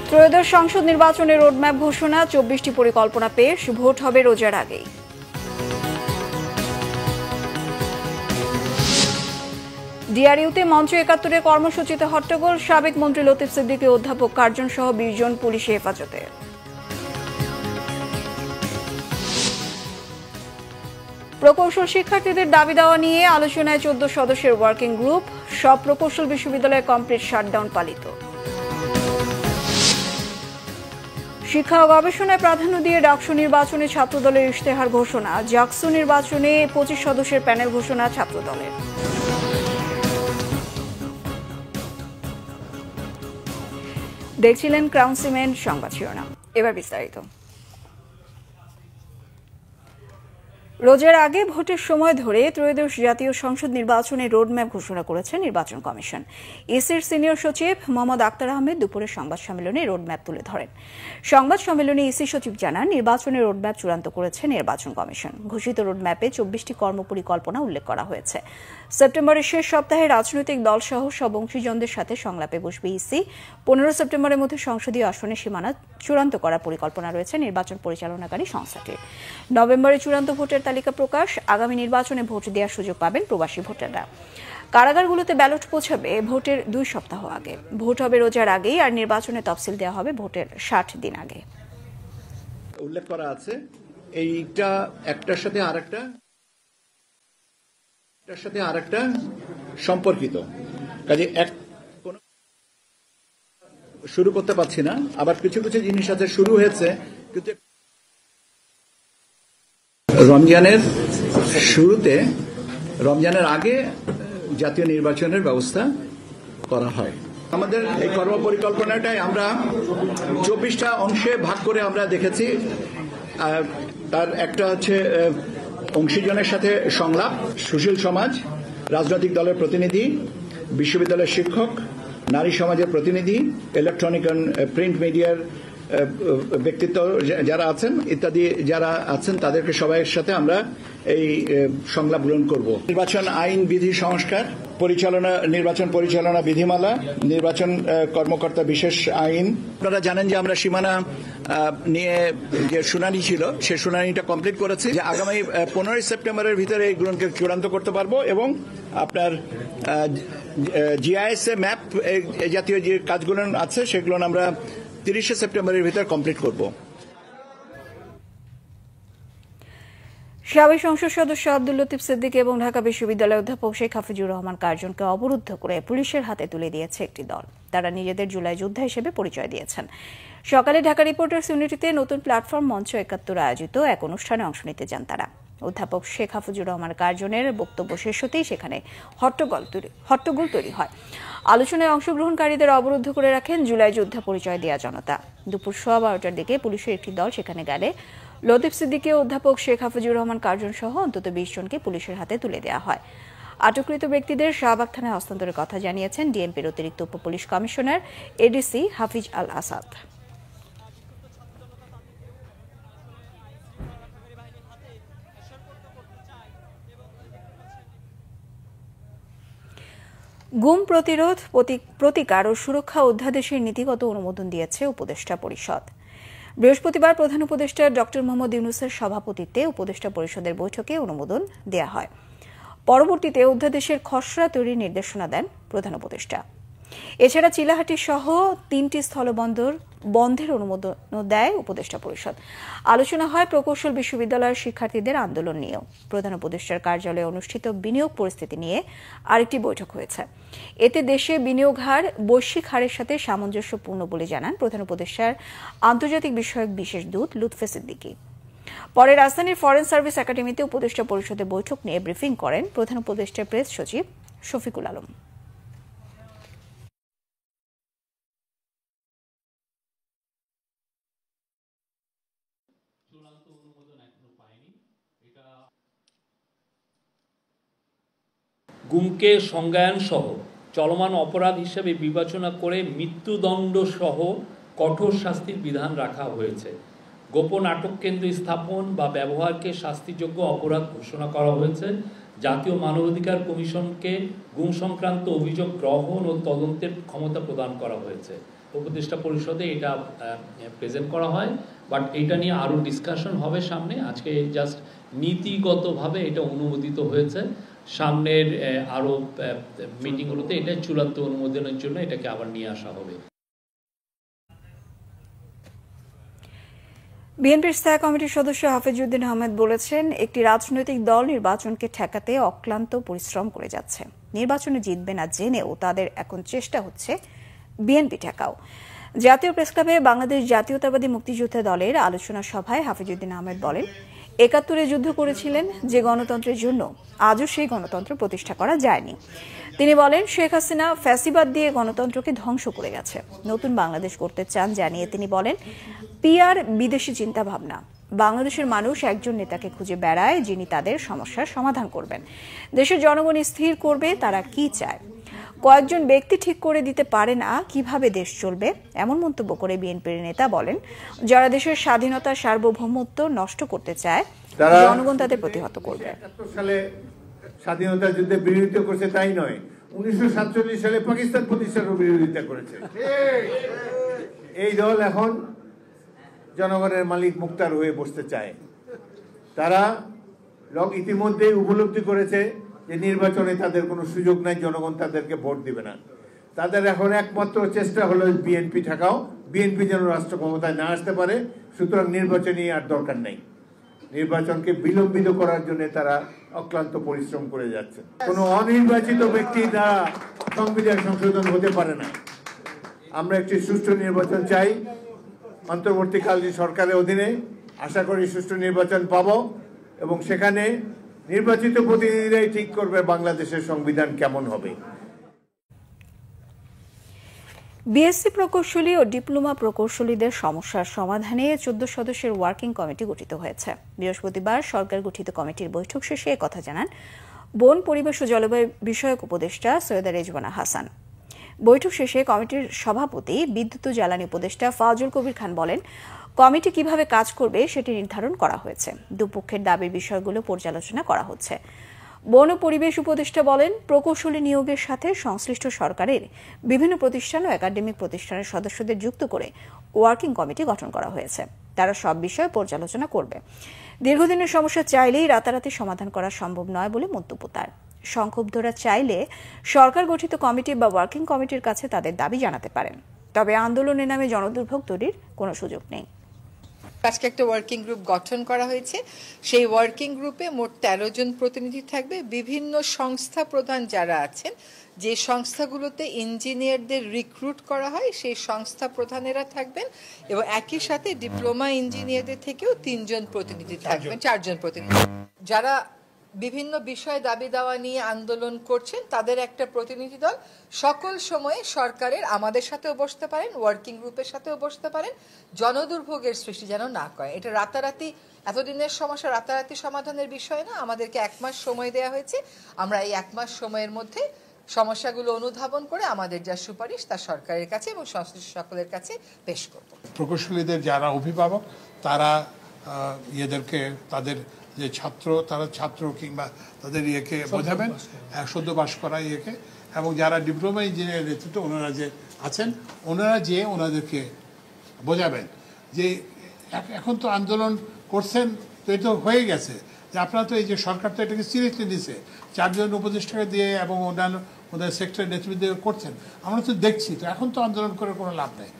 ত্রয়োদশ সংসদ নির্বাচনের রোডম্যাপ ঘোষণা, 24টি পরিকল্পনা পেশ, ভোট হবে রোজার আগেই। ডিআরইউতে মঞ্চ ৭১-এর কর্মসূচিতে হট্টগোল, সাবেক মন্ত্রী লতিফ সিদ্দিকী, অধ্যাপক কার্জন সহ ২০ জন পুলিশি হেফাজতে। প্রকৌশল শিক্ষার্থীদের দাবি দেওয়া নিয়ে আলোচনায় ১৪ সদস্যের ওয়ার্কিং গ্রুপ, সব প্রকৌশল বিশ্ববিদ্যালয়ে কমপ্লিট শাটডাউন পালিত। শিক্ষা ও গবেষণায় প্রাধান্য দিয়ে ডাকসু নির্বাচনে ছাত্রদলের ইশতেহার ঘোষণা, জাকসু নির্বাচনে ২৫ সদস্যের প্যানেল ঘোষণা ছাত্রদলের। দেখছিলেন ক্রাউন সিমেন্ট সংবাদ শিরোনাম, এবার বিস্তারিত। রোজার আগে ভোটের সময় ধরে ত্রয়োদশ জাতীয় সংসদ নির্বাচনের রোডম্যাপ ঘোষণা করেছে নির্বাচন কমিশন। ইসির সিনিয়র সচিব মোহাম্মদ আক্তার আহমেদ দুপুরে সংবাদ সম্মেলনে রোডম্যাপ তুলে ধরেন। সংবাদ সম্মেলনে ইসি সচিব জানান, নির্বাচনের রোডম্যাপ চূড়ান্ত করেছে নির্বাচন কমিশন। ঘোষিত রোডম্যাপে ২৪টি কর্মপরিকল্পনা উল্লেখ করা হয়েছে। সেপ্টেম্বরের শেষ সপ্তাহে রাজনৈতিক দলসহ সব অংশীজনদের সাথে সংলাপে বসবে ইসি। ১৫ সেপ্টেম্বরের মধ্যে সংসদীয় আসনের সীমানা চূড়ান্ত করার পরিকল্পনা রয়েছে নির্বাচন পরিচালনাকারী সংস্থাটির। নভেম্বরে চূড়ান্ত ভোটের তালিকা প্রকাশ, আগামী নির্বাচনে ভোট দেওয়ার সুযোগ পাবেন প্রবাসী ভোটাররা। কারাগারগুলোতে ব্যালট পৌঁছাবে ভোটের ২ সপ্তাহ আগে। ভোট হবে রোজার আগেই, আর নির্বাচনে তফসিল দেওয়া হবে ভোটের ৬০ দিন আগে। উল্লেখ করা আছে এইটা একটার সাথে আরেকটা সম্পর্কিত, কাজে শুরু করতে পারছি না। আবার কিছু কিছু জিনিস আছে শুরু হয়েছে, কিন্তু রমজানের শুরুতে, রমজানের আগে জাতীয় নির্বাচনের ব্যবস্থা করা হয়। আমাদের এই কর্মপরিকল্পনাটাই আমরা ২৪টা অংশে ভাগ করে আমরা দেখেছি। তার একটা হচ্ছে অংশীজনের সাথে সংলাপ, সুশীল সমাজ, রাজনৈতিক দলের প্রতিনিধি, বিশ্ববিদ্যালয়ের শিক্ষক, নারী সমাজের প্রতিনিধি, ইলেকট্রনিক অ্যান্ড প্রিন্ট মিডিয়ার ব্যক্তিত্ব যারা আছেন ইত্যাদি যারা আছেন তাদেরকে সবাইয়ের সাথে আমরা এই সংলাপ গ্রহণ করব। নির্বাচন আইন বিধি সংস্কার, নির্বাচন পরিচালনা বিধিমালা, নির্বাচন কর্মকর্তা বিশেষ আইন। আপনারা জানেন যে আমরা সীমানা নিয়ে যে শুনানি ছিল সে শুনানিটা কমপ্লিট করেছি, যে আগামী ১৫ সেপ্টেম্বরের ভিতরে এইগুলোকে চূড়ান্ত করতে পারবো এবং আপনার জিআইএস ম্যাপ এই জাতীয় যে কাজগুলো আছে সেগুলো আমরা ৩০ সেপ্টেম্বরের ভিতরে কমপ্লিট করব। সাবেক সংসদ সদস্য আব্দুল লতিফ সিদ্দিকী এবং ঢাকা বিশ্ববিদ্যালয়ের অধ্যাপক শেখ হাফিজুর রহমান কার্জনকে অবরুদ্ধ করে পুলিশের হাতে তুলে দিয়েছে একটি দল। তারা নিজেদের জুলাই যোদ্ধা হিসেবে পরিচয় দিয়েছেন। সকালে ঢাকা রিপোর্টার্স ইউনিটিতে নতুন প্ল্যাটফর্ম মঞ্চ ৭১ আয়োজিত এক অনুষ্ঠানে অংশ নিতে যান তারা। অধ্যাপক শেখ হাফিজুর রহমান কার্জনের বক্তব্য শেষ হতেই সেখানে হট্টগোল তৈরি হয়। আলোচনায় অংশগ্রহণকারীদের অবরুদ্ধ করে রাখেন জুলাই যোদ্ধা পরিচয় দেওয়া জনতা। দুপুর ১২টার দিকে পুলিশের একটি দল সেখানে গেলে লতিফ সিদ্দিকী, অধ্যাপক শেখ হাফিজুর রহমান কার্জন সহ অন্তত ২০ জনকে পুলিশের হাতে তুলে দেওয়া হয়। আটককৃত ব্যক্তিদের শাহবাগ থানায় হস্তান্তরের কথা জানিয়েছেন ডিএমপির অতিরিক্ত উপ পুলিশ কমিশনার এডিসি হাফিজ আল আসাদ। গুম প্রতিরোধ, প্রতিকার ও সুরক্ষা অধ্যাদেশের নীতিগত অনুমোদন দিয়েছে উপদেষ্টা পরিষদ। বৃহস্পতিবার প্রধান উপদেষ্টা ডক্টর মোহাম্মদ ইউনূসের সভাপতিত্বে উপদেষ্টা পরিষদের বৈঠকে অনুমোদন দেয়া হয়। পরবর্তীতে অধ্যাদেশের খসড়া তৈরির নির্দেশনা দেন প্রধান উপদেষ্টা। এছাড়া চিলাহাটি সহ ৩টি স্থলবন্দর বন্ধের অনুমোদন দেয় উপদেষ্টা পরিষদ। আলোচনা হয় প্রকৌশল বিশ্ববিদ্যালয়ের শিক্ষার্থীদের আন্দোলন নিয়েও। প্রধান উপদেষ্টার কার্যালয়ে অনুষ্ঠিত বিনিয়োগ পরিস্থিতি নিয়ে আরেকটি বৈঠক হয়েছে। এতে দেশে বিনিয়োগ হার বৈশ্বিক হারের সাথে সামঞ্জস্যপূর্ণ বলে জানান প্রধান উপদেষ্টার আন্তর্জাতিক বিষয়ক বিশেষ দূত লুৎফে সিদ্দিকী। পরে রাজধানীর ফরেন সার্ভিস একাডেমিতে উপদেষ্টা পরিষদের বৈঠক নিয়ে ব্রিফিং করেন প্রধান উপদেষ্টার প্রেস সচিব শফিকুল আলম। গুমকে সংজ্ঞায়ন সহ চলমান অপরাধ হিসেবে বিবেচনা করে মৃত্যুদণ্ড সহ কঠোর শাস্তির বিধান রাখা হয়েছে। গোপন আটক কেন্দ্র স্থাপন বা ব্যবহারকে শাস্তিযোগ্য অপরাধ ঘোষণা করা হয়েছে। জাতীয় মানবাধিকার কমিশনকে গুম সংক্রান্ত অভিযোগ গ্রহণ ও তদন্তের ক্ষমতা প্রদান করা হয়েছে। উপদেষ্টা পরিষদে এটা প্রেজেন্ট করা হয়। বাট এটা নিয়ে আরও ডিসকাশন হবে সামনে। আজকে জাস্ট নীতিগতভাবে এটা অনুমোদিত হয়েছে। সামনের আরও মিটিংগুলোতে এটা চূড়ান্ত অনুমোদনের জন্য এটাকে আবার নিয়ে আসা হবে। বিএনপির স্থায়ী কমিটির সদস্য হাফিজউদ্দিন আহমেদ বলেছেন, একটি রাজনৈতিক দল নির্বাচনকে ঠেকাতে অক্লান্ত পরিশ্রম করে যাচ্ছে। নির্বাচনে জিতবে না জেনেও তাদের এখন চেষ্টা হচ্ছে বিএনপি ঠেকাও। জাতীয় প্রেসক্লাবে বাংলাদেশ জাতীয়তাবাদী মুক্তিযোদ্ধা দলের আলোচনা সভায় হাফিজউদ্দিন আহমেদ বলেন, ৭১-এ যুদ্ধ করেছিলেন যে গণতন্ত্রের জন্য, আজও সেই গণতন্ত্র প্রতিষ্ঠা করা যায়নি। তিনি বলেন, শেখ হাসিনা ফ্যাসিবাদ দিয়ে গণতন্ত্রকে ধ্বংস করে গেছে। নতুন বাংলাদেশ করতে চান জানিয়ে তিনি বলেন, পিআর বিদেশি চিন্তাভাবনা। বাংলাদেশের মানুষ একজন নেতাকে খুঁজে বেড়ায় যিনি তাদের সমস্যার সমাধান করবেন। দেশের জনগণ স্থির করবে তারা কি চায়। কয়েকজন ব্যক্তি ঠিক করে দিতে পারে না কিভাবে দেশ চলবে, এমন মন্তব্য করে বিএনপির নেতা বলেন, যারা দেশের স্বাধীনতা সার্বভৌমত্ব নষ্ট করতে চায় জনগণ তাদের প্রতিহত করবে। সালে স্বাধীনতা যুদ্ধে বিরোধিতা করেছে তাই নয়, 1947 সালে পাকিস্তান প্রতিষ্ঠারও বিরোধিতা করেছে। এই দল এখন জনগণের মালিক মুক্তার হয়ে বসতে চায়। তারা ইতিমধ্যে উপলব্ধি করেছে যে নির্বাচনে তাদের কোনো সুযোগ নাই, জনগণ তাদেরকে ভোট দিবে না। তাদের এখন একমাত্র চেষ্টা হলো বিএনপি ঠেকাও, বিএনপি যেন রাষ্ট্র ক্ষমতায় না আসতে পারে। সুতরাং নির্বাচনী আর দরকার নাই, নির্বাচনকে বিলম্বিত করার জন্য তারা অক্লান্ত পরিশ্রম করে যাচ্ছে। কোনো অনির্বাচিত ব্যক্তি দ্বারা সংবিধান সংশোধন হতে পারে না। আমরা একটি সুষ্ঠু নির্বাচন চাই অন্তর্বর্তীকালীন সরকারের অধীনে। আশা করি সুষ্ঠু নির্বাচন পাব এবং সেখানে নির্বাচিত প্রতিনিধিরাই ঠিক করবে বাংলাদেশের সংবিধান কেমন হবে। বিএসসি প্রকৌশলী ও ডিপ্লোমা প্রকৌশলীদের সমস্যার সমাধানে 14 সদস্যের ওয়ার্কিং কমিটি গঠিত হয়েছে। বৃহস্পতিবার সরকার গঠিত কমিটির বৈঠক শেষে একথা জানান বন, পরিবেশ ও জলবায়ু বিষয়ক উপদেষ্টা সৈয়দা রেজওয়ানা হাসান। বৈঠক শেষে কমিটির সভাপতি বিদ্যুৎ ও জ্বালানি উপদেষ্টা ফাজল কবির খান বলেন, কমিটি কিভাবে কাজ করবে সেটি নির্ধারণ করা হয়েছে। দুপক্ষের দাবির বিষয়গুলো পর্যালোচনা করা হচ্ছে। বন ও পরিবেশ উপদেষ্টা বলেন, প্রকৌশলী নিয়োগের সাথে সংশ্লিষ্ট সরকারের বিভিন্ন প্রতিষ্ঠান ও একাডেমিক প্রতিষ্ঠানের সদস্যদের যুক্ত করে ওয়ার্কিং কমিটি গঠন করা হয়েছে। তারা সব বিষয়ে পর্যালোচনা করবে। দীর্ঘদিনের সমস্যা চাইলেই রাতারাতি সমাধান করা সম্ভব নয় বলে মন্তব্য তার। সংক্ষুব্ধরা চাইলে সরকার গঠিত কমিটি বা ওয়ার্কিং কমিটির কাছে তাদের দাবি জানাতে পারেন, তবে আন্দোলনের নামে জনদুর্ভোগ তৈরির কোনো সুযোগ নেই। আজকে একটা ওয়ার্কিং গ্রুপ গঠন করা হয়েছে। সেই ওয়ার্কিং গ্রুপে মোট 13 জন প্রতিনিধি থাকবে। বিভিন্ন সংস্থা প্রধান যারা আছেন, যে সংস্থাগুলোতে ইঞ্জিনিয়ারদের রিক্রুট করা হয় সেই সংস্থা প্রধানেরা থাকবেন এবং একই সাথে ডিপ্লোমা ইঞ্জিনিয়ারদের থেকেও 3 জন প্রতিনিধি থাকবেন, 4 জন প্রতিনিধি। যারা বিভিন্ন বিষয় দাবি দাওয়া নিয়ে আন্দোলন করছেন তাদের একটা প্রতিনিধি দল সকল সময়ে সরকারের আমাদের সাথেও বসতে পারেন, ওয়ার্কিং গ্রুপের সাথেও বসতে পারেন, জনদুর্ভোগের সৃষ্টি যেন না করে। এটা রাতারাতি, এতদিনের সমস্যা রাতারাতি সমাধানের বিষয় না। আমাদেরকে 1 মাস সময় দেওয়া হয়েছে। আমরা এই 1 মাস সময়ের মধ্যে সমস্যাগুলো অনুধাবন করে আমাদের যা সুপারিশ তা সরকারের কাছে এবং সংশ্লিষ্ট সকলের কাছে পেশ করব। প্রকৌশলীদের যারা অভিভাবক তারা ইয়েদেরকে, তাদের যে ছাত্র, তারা ছাত্র কিংবা তাদের ইয়েকে বোঝাবেন, সদ্য পাস করা ইয়েকে, এবং যারা ডিপ্লোমা ইঞ্জিনিয়ার নেতৃত্ব ওনারা যে আছেন ওনারা যে ওনাদেরকে বোঝাবেন যে এখন তো আন্দোলন করছেন, তো এটা হয়ে গেছে যে আপনারা তো এই যে সরকার তো এটাকে সিরিয়াসলি নিছে, 4 জন উপদেষ্টাকে দিয়ে এবং অন্যান্য ওদের সেক্টরের নেতৃত্ব করছেন, আমরা তো দেখছি, তো এখন তো আন্দোলন করে কোনো লাভ নেই।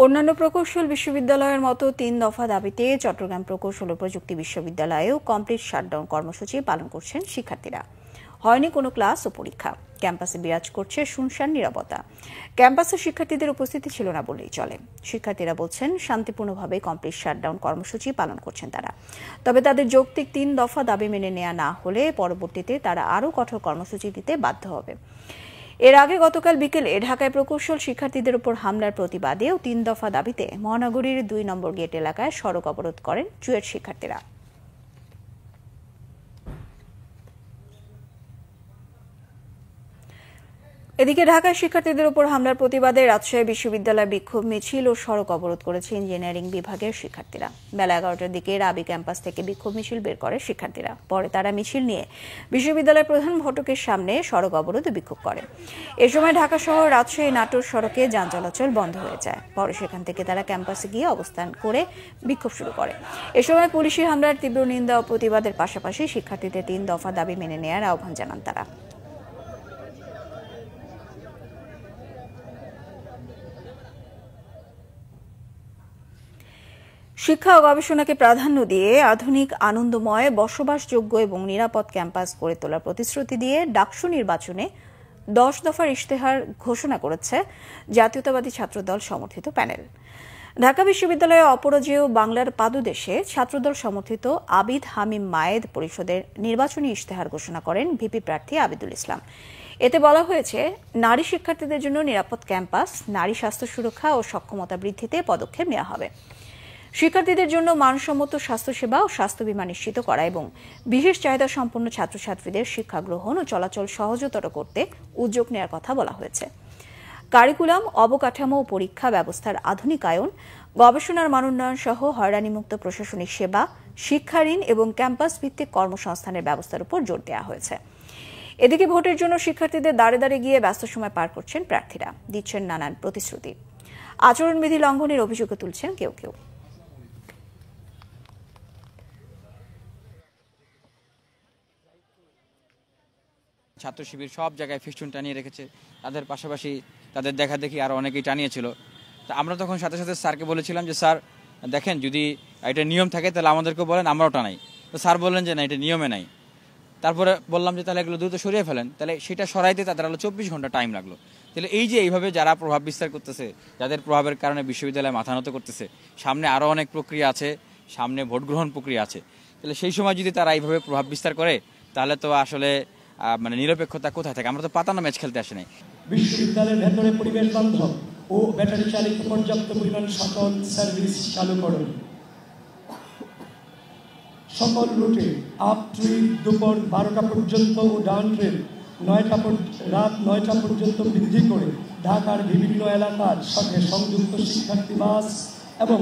অন্যান্য প্রকৌশল বিশ্ববিদ্যালয়ের মতো 3 দফা দাবিতে চট্টগ্রাম প্রকৌশল ও প্রযুক্তি বিশ্ববিদ্যালয়েও কমপ্লিট শাটডাউন কর্মসূচি পালন করছেন শিক্ষার্থীরা। হয়নি কোনো ক্লাস ও পরীক্ষা। ক্যাম্পাসে বিরাজ করছে শুনশান নীরবতা। ক্যাম্পাসে শিক্ষার্থীদের উপস্থিতি ছিল না বললেই চলে। শিক্ষার্থীরা বলছেন শান্তিপূর্ণভাবে কমপ্লিট শাটডাউন কর্মসূচি পালন করছেন তারা। তবে তাদের যৌক্তিক 3 দফা দাবি মেনে নেওয়া না হলে পরবর্তীতে তারা আরও কঠোর কর্মসূচি দিতে বাধ্য হবে। এর আগে গতকাল বিকেলে ঢাকায় প্রকৌশল শিক্ষার্থীদের উপর হামলার প্রতিবাদে ও 3 দফা দাবিতে মহানগরীর 2 নম্বর গেট এলাকায় সড়ক অবরোধ করেন চুয়েট শিক্ষার্থীরা। এদিকে ঢাকায় শিক্ষার্থীদের উপর হামলার প্রতিবাদে রাজশাহী বিশ্ববিদ্যালয়ে বিক্ষোভ মিছিল ও সড়ক অবরোধ করেছে ইঞ্জিনিয়ারিং বিভাগের শিক্ষার্থীরা। বেলা 11টার দিকে রাবি ক্যাম্পাস থেকে বিক্ষোভ মিছিল বের করে শিক্ষার্থীরা। পরে তারা মিছিল নিয়ে বিশ্ববিদ্যালয়ের প্রধান ফটকের সামনে সড়ক অবরোধ ও বিক্ষোভ করে। এ সময় ঢাকা শহর রাজশাহী নাটোর সড়কে যান চলাচল বন্ধ হয়ে যায়। পরে সেখান থেকে তারা ক্যাম্পাসে গিয়ে অবস্থান করে বিক্ষোভ শুরু করে। এ সময় পুলিশি হামলার তীব্র নিন্দা ও প্রতিবাদের পাশাপাশি শিক্ষার্থীদের 3 দফা দাবি মেনে নেওয়ার আহ্বান জানান তারা। শিক্ষা ও গবেষণাকে প্রাধান্য দিয়ে আধুনিক, আনন্দময়, বসবাসযোগ্য এবং নিরাপদ ক্যাম্পাস গড়ে তোলার প্রতিশ্রুতি দিয়ে ডাকসু নির্বাচনে 10 দফার ইশতেহার ঘোষণা করেছে জাতীয়তাবাদী ছাত্রদল সমর্থিত প্যানেল। ঢাকা বিশ্ববিদ্যালয়ে অপরাজেয় বাংলার পাদদেশে ছাত্রদল সমর্থিত আবিদ হামিম মায়েদ পরিষদের নির্বাচনী ইশতেহার ঘোষণা করেন ভিপি প্রার্থী আবিদুল ইসলাম। এতে বলা হয়েছে, নারী শিক্ষার্থীদের জন্য নিরাপদ ক্যাম্পাস, নারী স্বাস্থ্য সুরক্ষা ও সক্ষমতা বৃদ্ধিতে পদক্ষেপ নেওয়া হবে। শিক্ষার্থীদের জন্য মানসম্মত স্বাস্থ্যসেবা ও স্বাস্থ্য বীমা নিশ্চিত করা এবং বিশেষ চাহিদা সম্পন্ন ছাত্রছাত্রীদের শিক্ষা গ্রহণ ও চলাচল সহজতর করতে উদ্যোগ নেওয়ার কথা বলা হয়েছে। কারিকুলাম, অবকাঠামো ও পরীক্ষা ব্যবস্থার আধুনিকায়ন, গবেষণার মানোন্নয়ন সহ হয়রানিমুক্ত প্রশাসনিক সেবা, শিক্ষা ঋণ এবং ক্যাম্পাস ভিত্তিক কর্মসংস্থানের ব্যবস্থার উপর জোর দেওয়া হয়েছে। এদিকে ভোটের জন্য শিক্ষার্থীদের দাঁড়ে দাঁড়িয়ে গিয়ে ব্যস্ত সময় পার করছেন প্রার্থীরা, দিচ্ছেন নানান প্রতিশ্রুতি। আচরণবিধি লঙ্ঘনের অভিযোগও তুলছেন কেউ কেউ। ছাত্র শিবির সব জায়গায় ফিস্টুন টানিয়ে রেখেছে, তাদের পাশাপাশি তাদের দেখা দেখি আরও অনেকেই টানিয়েছিল। তা আমরা তখন সাথে সাথে স্যারকে বলেছিলাম যে স্যার দেখেন, যদি এটা নিয়ম থাকে তাহলে আমাদেরকেও বলেন, আমরাও টানাই। তো স্যার বললেন যে না, এটা নিয়মে নাই। তারপরে বললাম যে তাহলে এগুলো দ্রুত সরিয়ে ফেলেন, তাহলে সেটা সরাইতে তাদের হলো 24 ঘন্টা টাইম লাগলো। তাহলে এই যে এইভাবে যারা প্রভাব বিস্তার করতেছে, যাদের প্রভাবের কারণে বিশ্ববিদ্যালয়ে মাথা নত করতেছে, সামনে আরও অনেক প্রক্রিয়া আছে, সামনে ভোট গ্রহণ প্রক্রিয়া আছে, তাহলে সেই সময় যদি তারা এইভাবে প্রভাব বিস্তার করে তাহলে তো আসলে মানে নিরপেক্ষতা কোথায় থাকে? আমরা তো পাতানো ম্যাচ খেলতে আসি নাই। বিশ্ববিদ্যালয়ের ভেতরে পরিবেশ বান্ধব ও ব্যাটারি চালিত পর্যাপ্ত পরিমাণ সকল সার্ভিস চালু করুন। সকল রুটে আপ ট্রিপ দুপুর 12টা পর্যন্ত ও ডাউন ট্রিপ রাত 9টা পর্যন্ত বৃদ্ধি করে ঢাকার বিভিন্ন এলাকার সাথে সংযুক্ত শিক্ষার্থী বাস এবং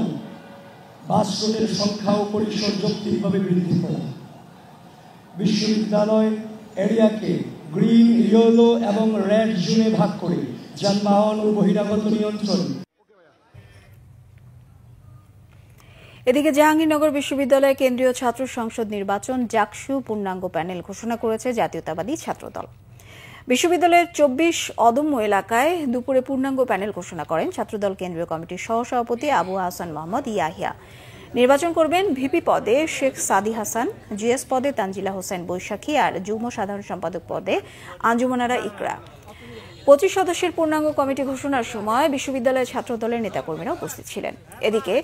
বাস রুটের সংখ্যা ও পরিসর যৌক্তিকভাবে বৃদ্ধি করা। বিশ্ববিদ্যালয় এরিয়াকে গ্রিন, ইয়েলো এবং রেড জোনে ভাগ করে যানবাহন ও বহিরাগত নিয়ন্ত্রণ। এদিকে জাহাঙ্গীরনগর বিশ্ববিদ্যালয় কেন্দ্রীয় ছাত্র সংসদ নির্বাচন জাকসু পূর্ণাঙ্গ প্যানেল ঘোষণা করেছে জাতীয়তাবাদী ছাত্রদল। বিশ্ববিদ্যালয়ের 24 অদম্য এলাকায় দুপুরে পূর্ণাঙ্গ প্যানেল ঘোষণা করেন ছাত্রদল কেন্দ্রীয় কমিটির সহসভাপতি আবু হাসান মোহাম্মদ ইয়াহিয়া। নির্বাচন করবেন ভিপি পদে শেখ সাদি হাসান, জিএস পদে তানজিলা হোসেন বৈশাখী আর যুগ্ম সাধারণ সম্পাদক পদে আঞ্জুমানারা ইকরা। 25 সদস্যের পূর্ণাঙ্গ কমিটি ঘোষণার সময় বিশ্ববিদ্যালয়ের ছাত্রদলের নেতাকর্মীরা উপস্থিত ছিলেন। এদিকে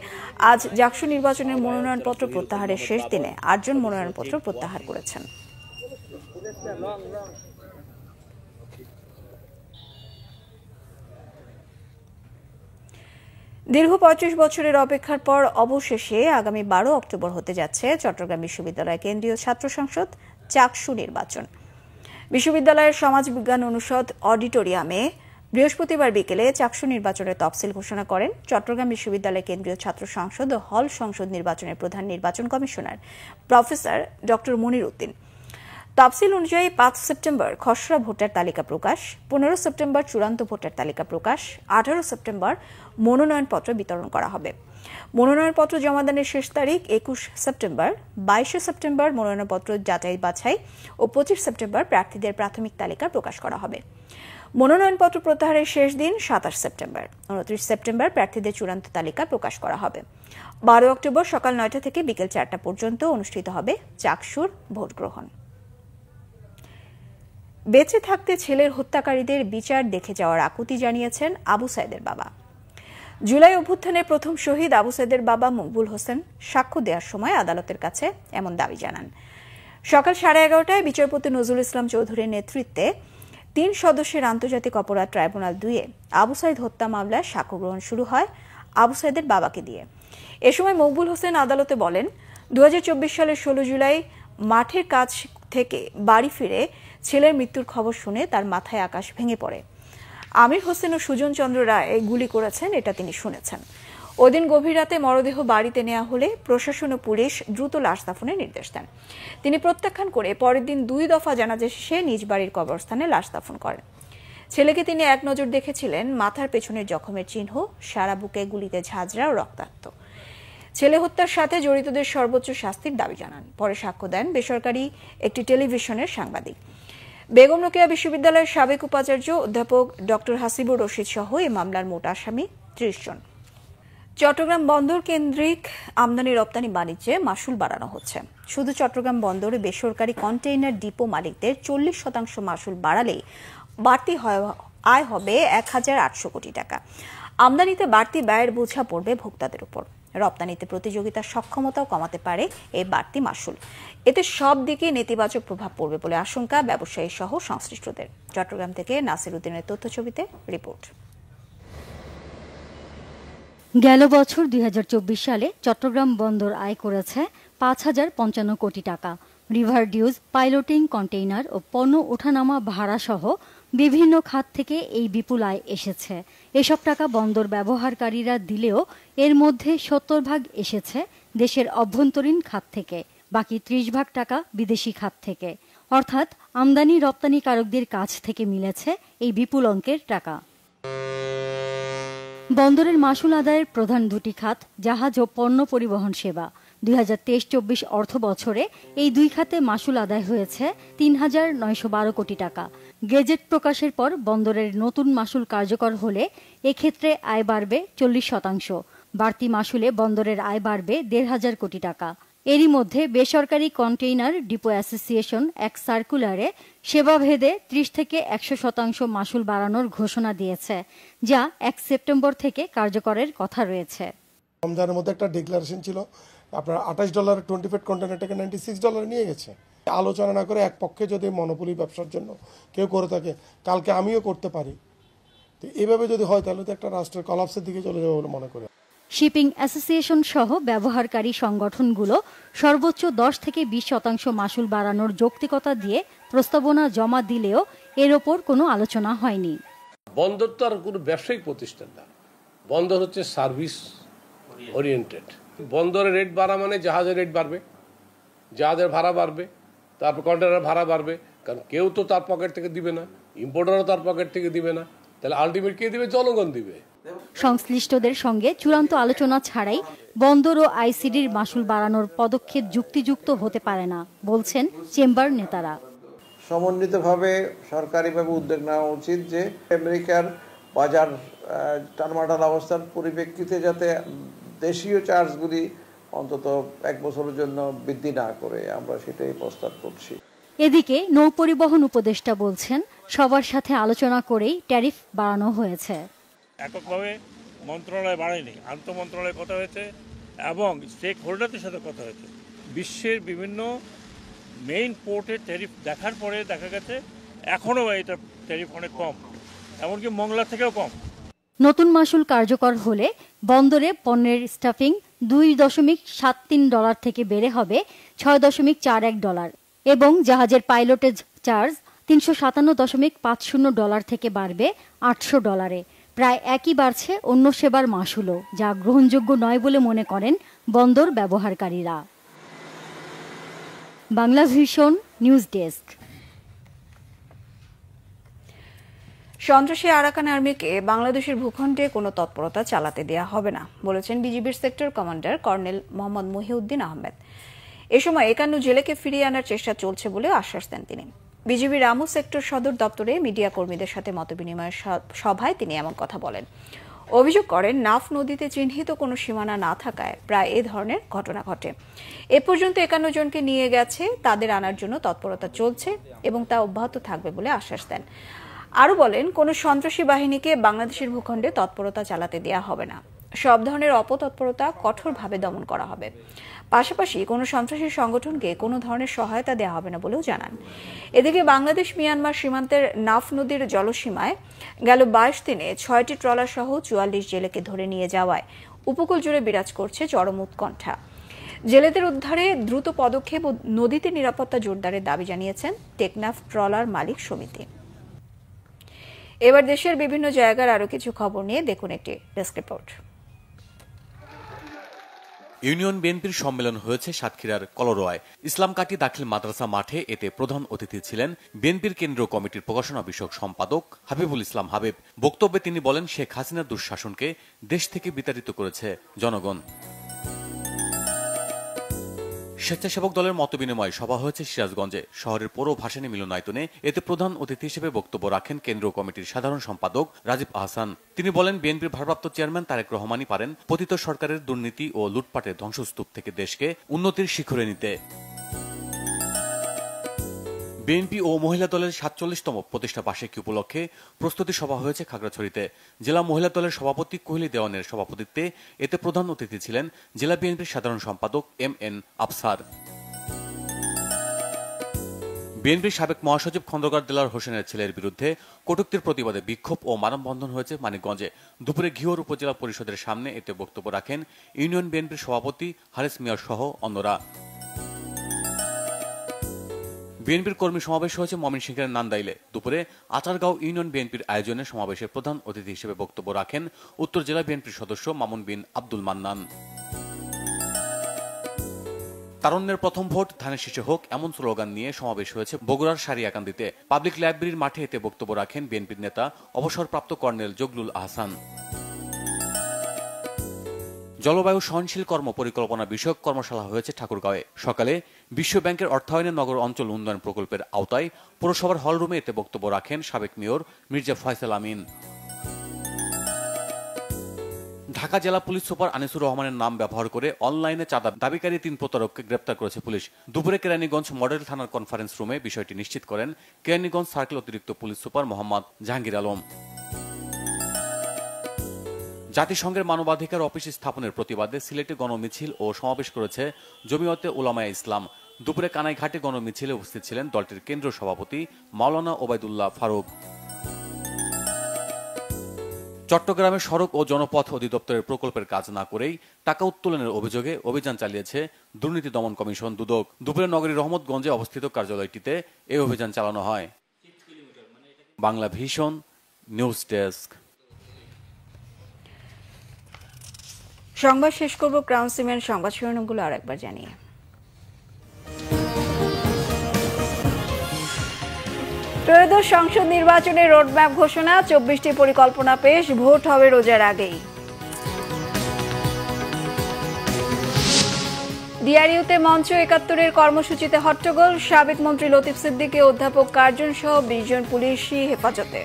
আজ জাকসু নির্বাচনের মনোনয়নপত্র প্রত্যাহারের শেষ দিনে 8 জন মনোনয়নপত্র প্রত্যাহার করেছেন। দীর্ঘ 35 বছরের অপেক্ষার পর অবশেষে আগামী 12 অক্টোবর হতে যাচ্ছে চট্টগ্রাম বিশ্ববিদ্যালয় কেন্দ্রীয় ছাত্র সংসদ চাকসু নির্বাচন। বিশ্ববিদ্যালয়ের সমাজ বিজ্ঞান অনুষদ অডিটোরিয়ামে বৃহস্পতিবার বিকেলে চাকসু নির্বাচনের তফসিল ঘোষণা করেন চট্টগ্রাম বিশ্ববিদ্যালয় কেন্দ্রীয় ছাত্র সংসদ ও হল সংসদ নির্বাচনের প্রধান নির্বাচন কমিশনার প্রফেসর ডক্টর মনির উদ্দিন। তফসিল অনুযায়ী 5 সেপ্টেম্বর খসড়া ভোটার তালিকা প্রকাশ, 15 সেপ্টেম্বর চূড়ান্ত ভোটার তালিকা প্রকাশ, 18 সেপ্টেম্বর মনোনয়নপত্র বিতরণ করা হবে। মনোনয়নপত্র জমাদানের শেষ তারিখ 21 সেপ্টেম্বর, 22 সেপ্টেম্বর মনোনয়নপত্র যাচাই বাছাই ও 25 সেপ্টেম্বর প্রার্থীদের প্রাথমিক তালিকা প্রকাশ করা হবে। মনোনয়নপত্র প্রত্যাহারের শেষ দিন 27 সেপ্টেম্বর, 29 সেপ্টেম্বর প্রার্থীদের চূড়ান্ত তালিকা প্রকাশ করা হবে। 12 অক্টোবর সকাল 9টা থেকে বিকেল 4টা পর্যন্ত অনুষ্ঠিত হবে চাকসুর ভোট গ্রহণ। বেঁচে থাকতে ছেলের হত্যাকারীদের বিচার দেখে যাওয়ার আকুতি জানিয়েছেন আবু সাইদের বাবা। জুলাই অভ্যুত্থানের প্রথম শহীদ আবু সাইদের বাবা মকবুল হোসেন সাক্ষ্য দেওয়ার সময় আদালতের কাছে এমন দাবি জানান। সকাল 11:30টায় বিচারপতি নজরুল ইসলাম চৌধুরীর নেতৃত্বে 3 সদস্যের আন্তর্জাতিক অপরাধ ট্রাইব্যুনাল 2-এ আবু সাইদ হত্যা মামলায় সাক্ষ্য গ্রহণ শুরু হয় আবু সাইদের বাবাকে দিয়ে। এ সময় মকবুল হোসেন আদালতে বলেন, 2024 সালের 16 জুলাই মাঠের কাজ থেকে বাড়ি ফিরে ছেলের মৃত্যুর খবর শুনে তার মাথায় আকাশ ভেঙে পড়ে। আমির হোসেন ও সুজন চন্দ্র রায় গুলি করেছেন, এটা তিনি শুনেছেন। ওদিন গভীর রাতে মরদেহ বাড়িতে নেওয়া হলে প্রশাসন ও পুলিশ দ্রুত লাশ দাফনের নির্দেশ দেন। তিনি প্রত্যাখ্যান করে পরের দিন 2 দফা জানাজা শেষে নিজ বাড়ির কবরস্থানে লাশ দাফন করেন। ছেলেকে তিনি এক নজর দেখেছিলেন, মাথার পেছনের জখমের চিহ্ন, সারা বুকে গুলিতে ঝাঁঝরা ও রক্তাক্ত। ছেলে হত্যার সাথে জড়িতদের সর্বোচ্চ শাস্তির দাবি জানান। পরে সাক্ষ্য দেন বেসরকারি একটি টেলিভিশনের সাংবাদিক। বেগম রোকেয়া বিশ্ববিদ্যালয়ের সাবেক উপাচার্য অধ্যাপক ডক্টর হাসিবুর রশিদ সহ এই মামলার মোট আসামি 30 জন। চট্টগ্রাম বন্দর কেন্দ্রিক আমদানি রপ্তানি বাণিজ্যে মাশুল বাড়ানো হচ্ছে। শুধু চট্টগ্রাম বন্দরে বেসরকারি কন্টেইনার ডিপো মালিকদের 40% মাশুল বাড়ালেই বাড়তি আয় হবে 1800 কোটি টাকা। আমদানিতে বাড়তি ব্যয়ের বোঝা পড়বে ভোক্তাদের উপর। রপ্তানিতে প্রতিযোগিতার সক্ষমতাও কমাতে পারে এই বাড়তি মাশুল। এতে সব দিকে নেতিবাচক প্রভাব পড়বে বলে আশঙ্কা ব্যবসায়ী সহ সংশ্লিষ্টদের। চট্টগ্রাম থেকে নাসির উদ্দিনের তথ্যছবিতে রিপোর্ট। গেল বছর 2024 সালে চট্টগ্রাম বন্দর আয় করেছে 5055 কোটি টাকা। রিভার ডিউজ, পাইলটিং, কন্টেইনার ও পণ্য ওঠানামা ভাড়া সহ বিভিন্ন খাত থেকে এই বিপুল আয় এসেছে। এসব টাকা বন্দর ব্যবহারকারীরা দিলেও এর মধ্যে 70% এসেছে দেশের অভ্যন্তরীণ খাত থেকে, বাকি 30% টাকা বিদেশি খাত থেকে। অর্থাৎ আমদানি রপ্তানিকারকদের কাছ থেকে মিলেছে এই বিপুল অঙ্কের টাকা। বন্দরের মাশুল আদায়ের প্রধান দুটি খাত জাহাজ ও পণ্য পরিবহন সেবা। 2023-24 অর্থ বছরে এই দুই খাতে মাশুল আদায় হয়েছে 3912 কোটি টাকা। গেজেট প্রকাশের পর বন্দরের নতুন মাশুল কার্যকর হলে এক্ষেত্রে আয় বাড়বে 40%। বাড়তি মাশুলে বন্দরের আয় বাড়বে 1500 কোটি টাকা। এরই মধ্যে বেসরকারি কন্টেইনার ডিপো অ্যাসোসিয়েশন এক সার্কুলারে সেবাভেদে 30 থেকে 100% মাশুল বাড়ানোর ঘোষণা দিয়েছে, যা 1 সেপ্টেম্বর থেকে কার্যকরের কথা রয়েছে। রমজানের মধ্যে একটা ডিক্লারেশন ছিল, আপনার $28 25 কন্টেইনারটাকে $96 নিয়ে গেছে। আলোচনা না করে এক পক্ষে যদি মনোপলি ব্যবসার জন্য কেউ করে থাকে, কালকে আমিও করতে পারি, তো এইভাবে যদি হয় তাহলে তো একটা রাষ্ট্রের কলাপসের দিকে চলে যাবে বলে মনে করি। শিপিং অ্যাসোসিয়েশন সহ ব্যবহারকারী সংগঠনগুলো সর্বোচ্চ 10 থেকে 20% মাশুল বাড়ানোর যৌক্তিকতা দিয়ে প্রস্তাবনা জমা দিলেও এর ওপর কোনো আলোচনা হয়নি। বন্দর তো আর কোনো ব্যবসায়িক প্রতিষ্ঠান না, বন্দর হচ্ছে সার্ভিস ওরিয়েন্টেড। বন্দরের রেট বাড়া মানে জাহাজের রেট বাড়বে, জাহাজের ভাড়া বাড়বে, তারপর কন্টেনার ভাড়া বাড়বে, কারণ কেউ তো তার পকেট থেকে দিবে না, ইম্পোর্টারও তার পকেট থেকে দিবে না, তাহলে আলটিমেট কে দিবে? জনগণ দিবে। সংশ্লিষ্টদের সঙ্গে চূড়ান্ত আলোচনা ছাড়াই বন্দর ও আইসিডির মাশুল বাড়ানোর পদক্ষেপ যুক্তিযুক্ত হতে পারে না বলছেন চেম্বার নেতারা। সমন্বিতভাবে সরকারিভাবে উদ্যোগ নেওয়া উচিত যে আমেরিকার বাজার টালমাটাল অবস্থার পরিপ্রেক্ষিতে যাতে দেশীয় চার্জগুলি অন্তত 1 বছরের জন্য বৃদ্ধি না করে, আমরা সেটাই প্রস্তাব করছি। এদিকে নৌপরিবহন উপদেষ্টা বলছেন সবার সাথে আলোচনা করেই ট্যারিফ বাড়ানো হয়েছে। এককভাবে মন্ত্রণালয় বাড়েনি, আন্তঃমন্ত্রণালয় কথা হয়েছে এবং স্টেক হোল্ডারদের সাথে কথা হয়েছে। বিশ্বের বিভিন্ন মেইন পোর্টের ট্যারিফ দেখার পরে দেখা গেছে এখনও এটা ট্যারিফ অনেক কম, এমনকি মংলা থেকেও কম। নতুন মাশুল কার্যকর হলে বন্দরে পণ্যের স্টাফিং $2.73 থেকে বেড়ে হবে $6.41 এবং জাহাজের পাইলটেজ চার্জ $357.50 থেকে বাড়বে $800। প্রায় একই বাড়ছে অন্য সেবার মাশুলও, যা গ্রহণযোগ্য নয় বলে মনে করেন বন্দর ব্যবহারকারীরা। Bangla vision news desk. সন্ত্রাসী আরাকান আর্মিকে বাংলাদেশের ভূখণ্ডে কোনো তৎপরতা চালাতে দেওয়া হবে না বলেছেন বিজিবির sector commander colonel Mohammad Mohiuddin Ahmed. এ সময় 51 জেলেকে ফিরিয়ে আনার চেষ্টা চলছে বলে আশ্বাস দেন তিনি। বিজিবির রামু সেক্টর সদর দপ্তরে মিডিয়া কর্মীদের সাথে মতবিনিময়ের সভায় তিনি এমন কথা বলেন। অভিযোগ করেন নাফ নদীতে চিহ্নিত কোনো সীমানা না থাকায় প্রায় এ ধরনের ঘটনা ঘটে। এ পর্যন্ত 51 জনকে নিয়ে গেছে, তাদের আনার জন্য তৎপরতা চলছে এবং তা অব্যাহত থাকবে বলে আশ্বাস দেন। আরও বলেন, কোনো সন্ত্রাসী বাহিনীকে বাংলাদেশের ভূখণ্ডে তৎপরতা চালাতে দেওয়া হবে না, সব ধরনের অপতৎপরতা কঠোরভাবে দমন করা হবে। পাশাপাশি কোনো সন্ত্রাসী সংগঠনকে কোনো ধরনের সহায়তা দেওয়া হবে না বলেও জানান। এদিকে বাংলাদেশ মিয়ানমার সীমান্তের নাফ নদীর জলসীমায় গেল 22 দিনে 6টি ট্রলার সহ 44 জেলেকে ধরে নিয়ে যাওয়ায় উপকূল জুড়ে বিরাজ করছে চরম উৎকণ্ঠা। জেলেদের উদ্ধারে দ্রুত পদক্ষেপ ও নদীতে নিরাপত্তা জোরদারের দাবি জানিয়েছেন টেকনাফ ট্রলার মালিক সমিতি। এবার দেশের বিভিন্ন জায়গার আরো কিছু খবর নিয়ে দেখুন একটি ডেস্ক রিপোর্ট। ইউনিয়ন বিএনপির সম্মেলন হয়েছে সাতক্ষীরার কলরোয়ায়। ইসলামকাঠি দাখিল মাদ্রাসা মাঠে এতে প্রধান অতিথি ছিলেন বিএনপির কেন্দ্রীয় কমিটির প্রকাশনা বিষয়ক সম্পাদক হাবিবুল ইসলাম হাবিব। বক্তব্যে তিনি বলেন, শেখ হাসিনার দুঃশাসনকে দেশ থেকে বিতাড়িত করেছে জনগণ। স্বেচ্ছাসেবক দলের মতবিনিময় সভা হয়েছে সিরাজগঞ্জে শহরের পৌর ভাসানী মিলনায়তনে। এতে প্রধান অতিথি হিসেবে বক্তব্য রাখেন কেন্দ্রীয় কমিটির সাধারণ সম্পাদক রাজীব আহসান। তিনি বলেন, বিএনপির ভারপ্রাপ্ত চেয়ারম্যান তারেক রহমানই পারেন পতিত সরকারের দুর্নীতি ও লুটপাটের ধ্বংসস্তূপ থেকে দেশকে উন্নতির শিখরে নিতে। বিএনপি ও মহিলা দলের ৪৭তম প্রতিষ্ঠা বার্ষিকী উপলক্ষে প্রস্তুতি সভা হয়েছে খাগড়াছড়িতে। জেলা মহিলা দলের সভাপতি কোহলি দেওয়ানের সভাপতিত্বে এতে প্রধান অতিথি ছিলেন জেলা বিএনপির সাধারণ সম্পাদক MN আফসার। বিএনপির সাবেক মহাসচিব খন্দকার দেলাওয়ার হোসেনের ছেলের বিরুদ্ধে কটূক্তির প্রতিবাদে বিক্ষোভ ও মানববন্ধন হয়েছে মানিকগঞ্জে। দুপুরে ঘিওর উপজেলা পরিষদের সামনে এতে বক্তব্য রাখেন ইউনিয়ন বিএনপির সভাপতি হারিস মিয়ার সহ অন্যরা। বিএনপির কর্মী সমাবেশ হয়েছে ময়মনসিংহের নান্দাইলে। দুপুরে আচারগাঁও ইউনিয়ন বিএনপির আয়োজনে সমাবেশে প্রধান অতিথি হিসেবে বক্তব্য রাখেন উত্তর জেলা বিএনপির সদস্য মামুন বিন আব্দুল মান্নান। তারুণ্যের প্রথম ভোট ধানের শীষে হোক এমন স্লোগান নিয়ে সমাবেশ হয়েছে বগুড়ার সারিয়াকান্দিতে। পাবলিক লাইব্রেরির মাঠে এতে বক্তব্য রাখেন বিএনপির নেতা অবসরপ্রাপ্ত কর্নেল জগলুল আহসান। জলবায়ু সহনশীল কর্ম পরিকল্পনা বিষয়ক কর্মশালা হয়েছে ঠাকুরগাঁওয়ে। সকালে বিশ্ব ব্যাংকের অর্থায়নে নগর অঞ্চল উন্নয়ন প্রকল্পের আওতায় পৌরসভার হলরুমে এতে বক্তব্য রাখেন সাবেক মেয়র মির্জা ফয়সাল আমিন। ঢাকা জেলা পুলিশ সুপার আনিসুর রহমানের নাম ব্যবহার করে অনলাইনে চাঁদা দাবিকারী ৩ প্রতারককে গ্রেপ্তার করেছে পুলিশ। দুপুরে কেরানীগঞ্জ মডেল থানার কনফারেন্স রুমে বিষয়টি নিশ্চিত করেন কেরানীগঞ্জ সার্কেল অতিরিক্ত পুলিশ সুপার মোহাম্মদ জাহাঙ্গীর আলম। জাতিসংঘের মানবাধিকার অফিস স্থাপনের প্রতিবাদে সিলেটে গণমিছিল ও সমাবেশ করেছে জমিয়তে উলামায়ে ইসলাম। দুপুরে কানাইঘাটে গণমিছিলে উপস্থিত ছিলেন দলটির কেন্দ্রীয় সভাপতি মাওলানা ওবায়দুল্লাহ ফারুক। চট্টগ্রামে সড়ক ও জনপথ অধিদপ্তরের প্রকল্পের কাজ না করেই টাকা উত্তোলনের অভিযোগে অভিযান চালিয়েছে দুর্নীতি দমন কমিশন দুদক। দুপুরে নগরীর রহমতগঞ্জে অবস্থিত কার্যালয়টিতে এই অভিযান চালানো হয়। Bangla vision news desk. সংবাদ শেষ করব ক্রাউন সিমেন্ট সংবাদ শিরোনামগুলো আরেকবার জানিয়ে। ত্রয়োদশ সংসদ নির্বাচনের রোডম্যাপ ঘোষণা, 24টি পরিকল্পনা পেশ, ভোট হবে রোজার আগেই। ডিআরইউতে মঞ্চ ৭১-এর কর্মসূচিতে হট্টগোল, সাবেক মন্ত্রী লতিফ সিদ্দিকী, অধ্যাপক কার্জন সহ ২০ জন পুলিশি হেফাজতে।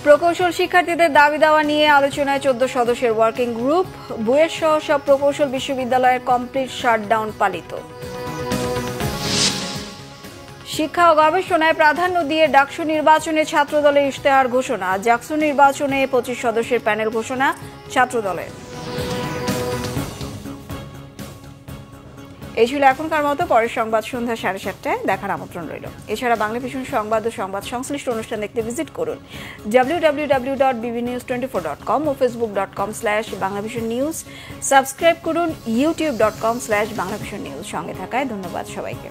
প্রকৌশল শিক্ষার্থীদের দাবি দেওয়া নিয়ে আলোচনায় 14 সদস্যের ওয়ার্কিং গ্রুপ, বুয়েট সহ সব প্রকৌশল বিশ্ববিদ্যালয়ের কমপ্লিট শাটডাউন পালিত। শিক্ষা ও গবেষণায় প্রাধান্য দিয়ে ডাকসু নির্বাচনে ছাত্রদলের ইশতেহার ঘোষণা, জাকসু নির্বাচনে 25 সদস্যের প্যানেল ঘোষণা ছাত্রদলের। এই ছিল এখনকার মতো। পরের সংবাদ সন্ধ্যা 7:30টায় দেখার আমন্ত্রণ রইল। এছাড়া বাংলা ভিশন সংবাদ ও সংবাদ সংশ্লিষ্ট অনুষ্ঠান দেখতে ভিজিট করুন www.bbnews24.com ও facebook.com/banglavisionnews। সাবস্ক্রাইব করুন youtube.com/banglavisionnews। সঙ্গে থাকায় ধন্যবাদ সবাইকে।